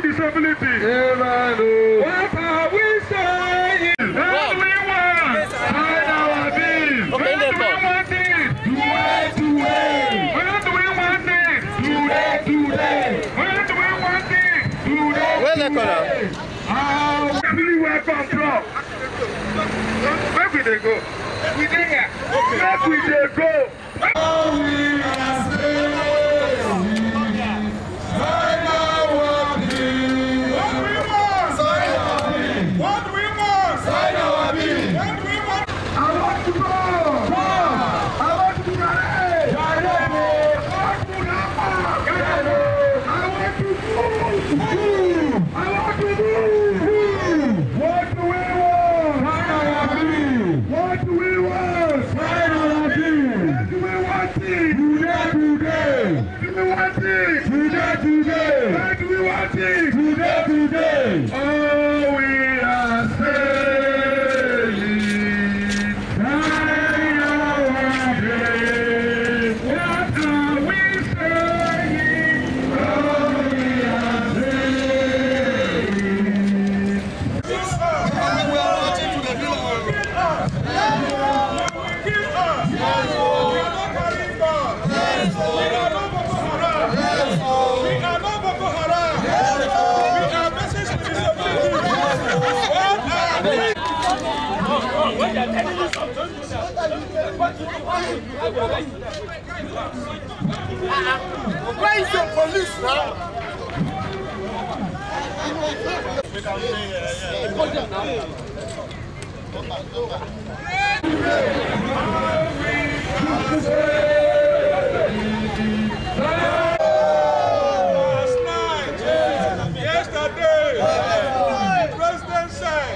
Disability. Amen. What are we saying? What do we want? Find our bill. When do we want it? Today. When do we want it? Today. When do we want it? Today. Where's the color? Really welcome from. Where will they go? We there. Where will they go? Oh, we are saying. Today. Oh, we are saying, find our bill. What are we saying? Oh, we are saying. Where is the police now? Last night, yesterday, the president said,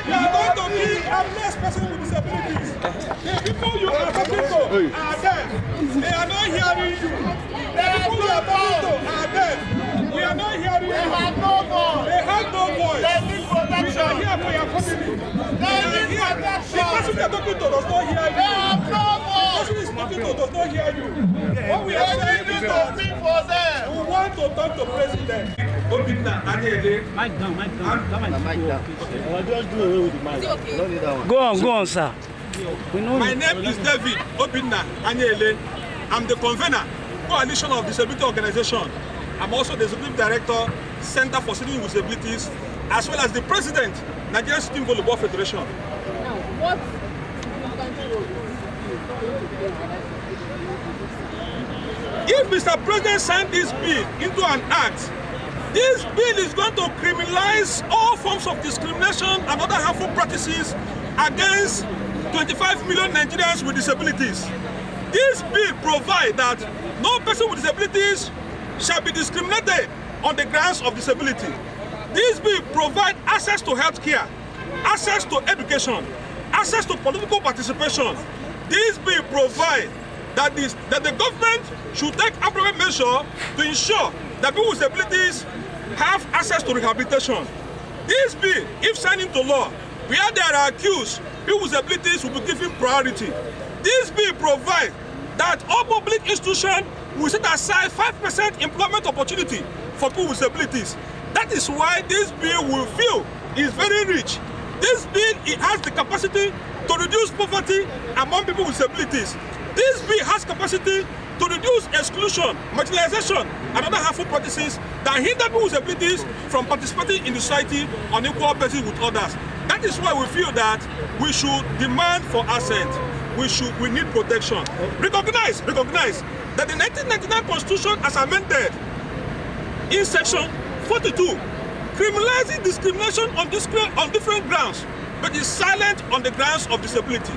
you are going to kill homeless persons with disabilities. The people you are talking to are dead. They are not hearing you. The people you are talking to are dead. We are not hearing you. They have no voice. They have no voice. They need protection. We are here for your family. They need protection. The person you are talking to does not hear you. They have no voice. The person is talking to does not hear you. What we are saying is that we want to talk to president. Mic down. Mic down. I'll just do away with the mic. Go on, sir. My name is David Obinna Anyele. I'm the convener, Coalition of Disability Organization. I'm also the Executive Director, Center for Citizens with Disabilities, as well as the President, Nigerian Sitting Volleyball Federation. Now, what? If Mr. President signed this bill into an act, this bill is going to criminalize all forms of discrimination and other harmful practices against 25 million Nigerians with disabilities. This bill provides that no person with disabilities shall be discriminated on the grounds of disability. This bill provides access to health care, access to education, access to political participation. This bill provides that the government should take appropriate measures to ensure that people with disabilities have access to rehabilitation. This bill, if signed into law, where there are accused, people with disabilities will be given priority. This bill provides that all public institutions will set aside 5% employment opportunity for people with disabilities. That is why this bill will feel is very rich. This bill it has the capacity to reduce poverty among people with disabilities. This bill has capacity to to reduce exclusion, marginalization, and other harmful practices that hinder people with disabilities from participating in the society on equal basis with others. That is why we feel that we should demand for assent. We need protection. Recognize that the 1999 Constitution, as amended in section 42, criminalizing discrimination on different grounds, but is silent on the grounds of disability.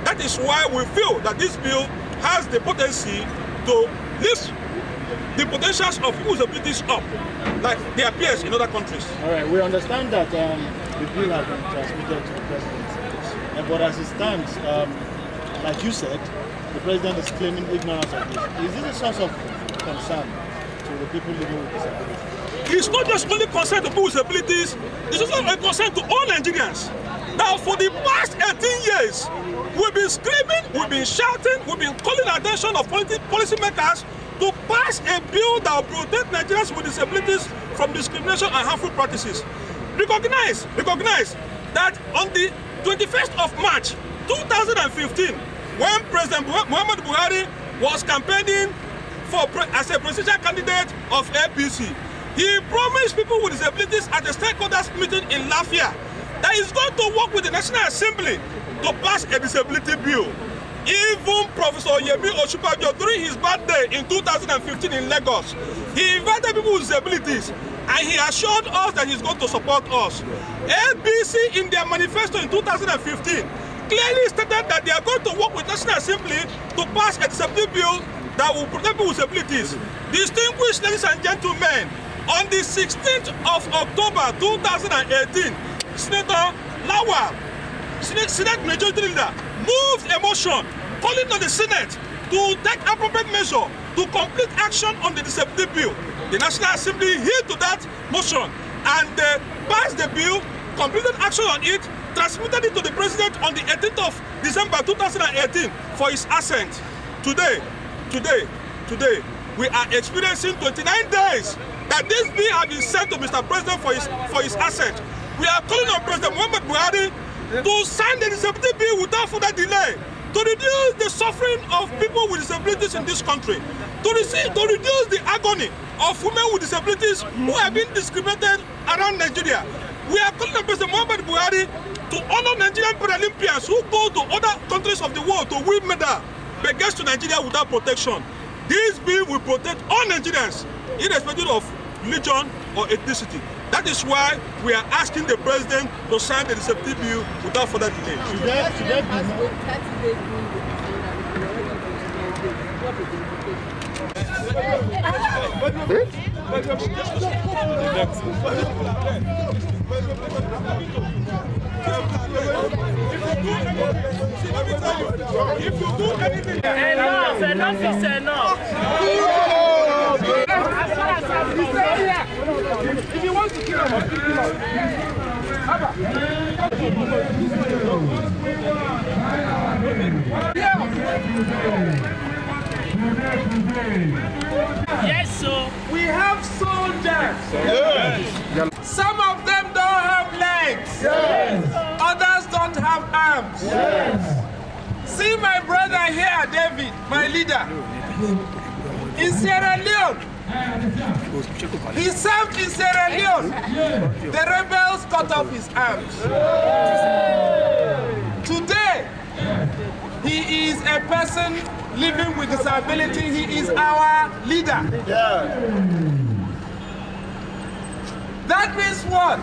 That is why we feel that this bill has the potency to lift the potentials of people with disabilities up, like they appear in other countries. All right, we understand that the bill has been transmitted to the president, but as it stands, like you said, the president is claiming ignorance of this. Is this a source of concern to the people living with disabilities? It's not just only concern to people with disabilities, it's also a concern to all Nigerians. Now, for the past 18 years, we've been screaming, we've been shouting, we've been calling the attention of policymakers to pass a bill that will protect Nigerians with disabilities from discrimination and harmful practices. Recognize that on the 21st of March 2015, when President Muhammadu Buhari was campaigning as a presidential candidate of APC, he promised people with disabilities at the stakeholders meeting in Lafia that he's going to work with the National Assembly to pass a disability bill. Even Professor Yemi Osinbajo, during his birthday in 2015 in Lagos, he invited people with disabilities and he assured us that he's going to support us. APC in their manifesto in 2015 clearly stated that they are going to work with National Assembly to pass a disability bill that will protect people with disabilities. Distinguished ladies and gentlemen, on the 16th of October 2018, Senator Lawal, Senate Majority Leader, moved a motion calling on the Senate to take appropriate measure to complete action on the disability bill. The National Assembly heeded to that motion and passed the bill, completed action on it, transmitted it to the President on the 18th of December 2018 for his assent. Today, we are experiencing 29 days that this bill has been sent to Mr. President for his assent. We are calling on President Muhammadu Buhari to sign the disability bill without further delay, to reduce the suffering of people with disabilities in this country, to reduce the agony of women with disabilities who have been discriminated around Nigeria. We are calling on President Muhammadu Buhari to honor Nigerian Paralympians who go to other countries of the world to win medal, but gets to Nigeria without protection. This bill will protect all Nigerians, irrespective of religion or ethnicity. That is why we are asking the President to sign the disability bill without further delay. If you do anything, enough is enough. If you want to kill him, kill him. Yes, sir. We have soldiers. Yes. Some of them don't have legs. Yes. Others don't have arms. Yes. See my brother here, David, my leader. In Sierra Leone. He served in Sierra Leone. The rebels cut off his arms. Today, he is a person living with disability. He is our leader. That means what?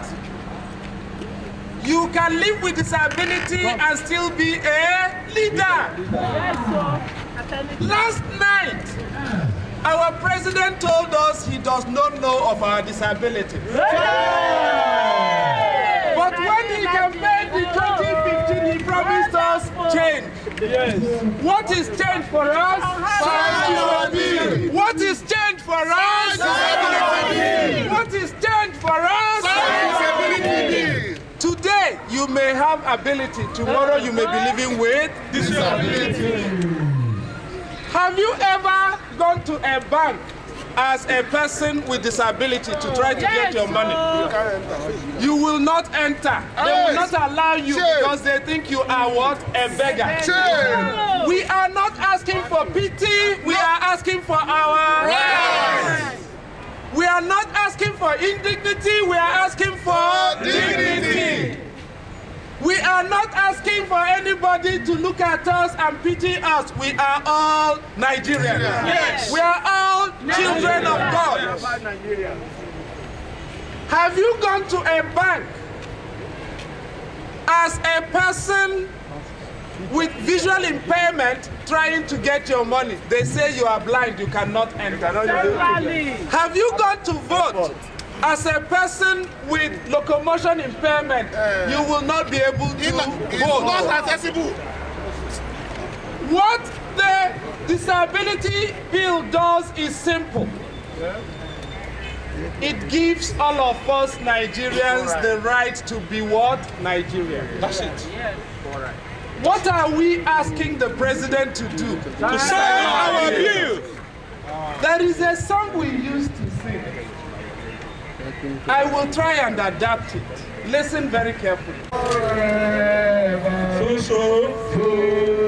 You can live with disability and still be a leader. Last night, our president told us he does not know of our disability. But when he campaigned in 2015, he promised us change. What is change for us? What is change for us? What is change for us? Today, you may have ability. Tomorrow, you may be living with disability. Have you ever gone to a bank as a person with disability to try to get your money? You will not enter. They will not allow you because they think you are what? A beggar. We are not asking for pity. We are asking asking for our rights. We are not asking for indignity, we are asking for dignity. We are not asking for anybody to look at us and pity us. We are all Nigerians. Yes. We are all children of God. Have you gone to a bank as a person with visual impairment trying to get your money? They say you are blind, you cannot enter. Have you gone to vote as a person with locomotion impairment? You will not be able to vote. It's not accessible. What the disability bill does is simple. It gives all of us Nigerians the right to be what? Nigerians. That's it. What are we asking the president to do? To sign our bill. There is a song we used to sing. I will try and adapt it. Listen very carefully. So.